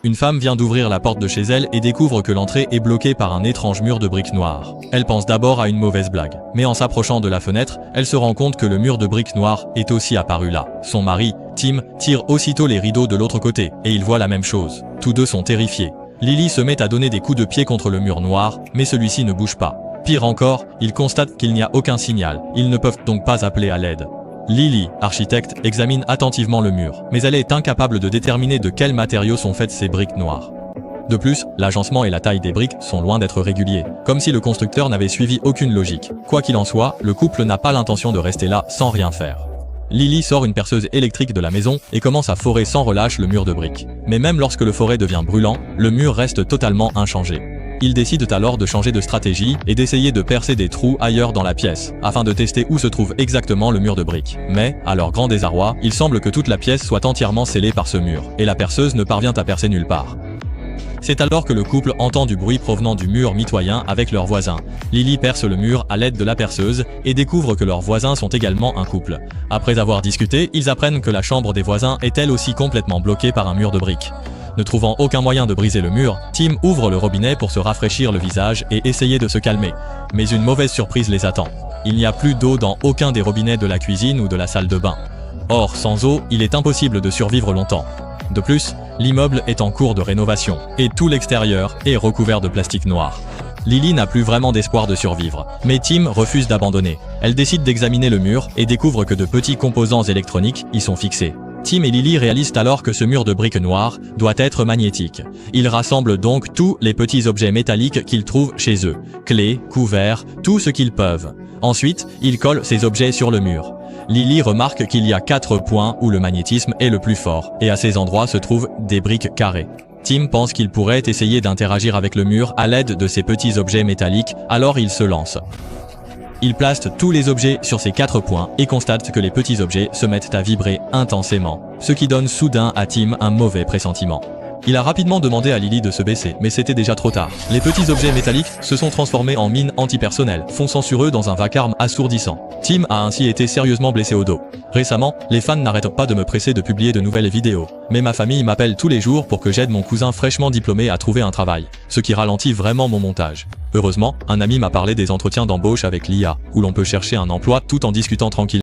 une femme vient d'ouvrir la porte de chez elle et découvre que l'entrée est bloquée par un étrange mur de briques noires. Elle pense d'abord à une mauvaise blague, mais en s'approchant de la fenêtre, elle se rend compte que le mur de briques noires est aussi apparu là. Son mari, Tim, tire aussitôt les rideaux de l'autre côté, et il voit la même chose. Tous deux sont terrifiés. Lily se met à donner des coups de pied contre le mur noir, mais celui-ci ne bouge pas. Pire encore, ils constatent qu'il n'y a aucun signal, ils ne peuvent donc pas appeler à l'aide. Lily, architecte, examine attentivement le mur, mais elle est incapable de déterminer de quels matériaux sont faites ces briques noires. De plus, l'agencement et la taille des briques sont loin d'être réguliers, comme si le constructeur n'avait suivi aucune logique. Quoi qu'il en soit, le couple n'a pas l'intention de rester là sans rien faire. Lily sort une perceuse électrique de la maison et commence à forer sans relâche le mur de briques. Mais même lorsque le foret devient brûlant, le mur reste totalement inchangé. Ils décident alors de changer de stratégie et d'essayer de percer des trous ailleurs dans la pièce, afin de tester où se trouve exactement le mur de briques. Mais, à leur grand désarroi, il semble que toute la pièce soit entièrement scellée par ce mur, et la perceuse ne parvient à percer nulle part. C'est alors que le couple entend du bruit provenant du mur mitoyen avec leurs voisins. Lily perce le mur à l'aide de la perceuse et découvre que leurs voisins sont également un couple. Après avoir discuté, ils apprennent que la chambre des voisins est elle aussi complètement bloquée par un mur de briques. Ne trouvant aucun moyen de briser le mur, Tim ouvre le robinet pour se rafraîchir le visage et essayer de se calmer. Mais une mauvaise surprise les attend. Il n'y a plus d'eau dans aucun des robinets de la cuisine ou de la salle de bain. Or, sans eau, il est impossible de survivre longtemps. De plus, l'immeuble est en cours de rénovation, et tout l'extérieur est recouvert de plastique noir. Lily n'a plus vraiment d'espoir de survivre, mais Tim refuse d'abandonner. Elle décide d'examiner le mur et découvre que de petits composants électroniques y sont fixés. Tim et Lily réalisent alors que ce mur de briques noires doit être magnétique. Ils rassemblent donc tous les petits objets métalliques qu'ils trouvent chez eux, clés, couverts, tout ce qu'ils peuvent. Ensuite, ils collent ces objets sur le mur. Lily remarque qu'il y a 4 points où le magnétisme est le plus fort, et à ces endroits se trouvent des briques carrées. Tim pense qu'il pourrait essayer d'interagir avec le mur à l'aide de ces petits objets métalliques, alors il se lance. Il place tous les objets sur ces 4 points et constate que les petits objets se mettent à vibrer intensément, ce qui donne soudain à Tim un mauvais pressentiment. Il a rapidement demandé à Lily de se baisser, mais c'était déjà trop tard. Les petits objets métalliques se sont transformés en mines antipersonnelles, fonçant sur eux dans un vacarme assourdissant. Tim a ainsi été sérieusement blessé au dos. Récemment, les fans n'arrêtent pas de me presser de publier de nouvelles vidéos. Mais ma famille m'appelle tous les jours pour que j'aide mon cousin fraîchement diplômé à trouver un travail, ce qui ralentit vraiment mon montage. Heureusement, un ami m'a parlé des entretiens d'embauche avec l'IA, où l'on peut chercher un emploi tout en discutant tranquillement.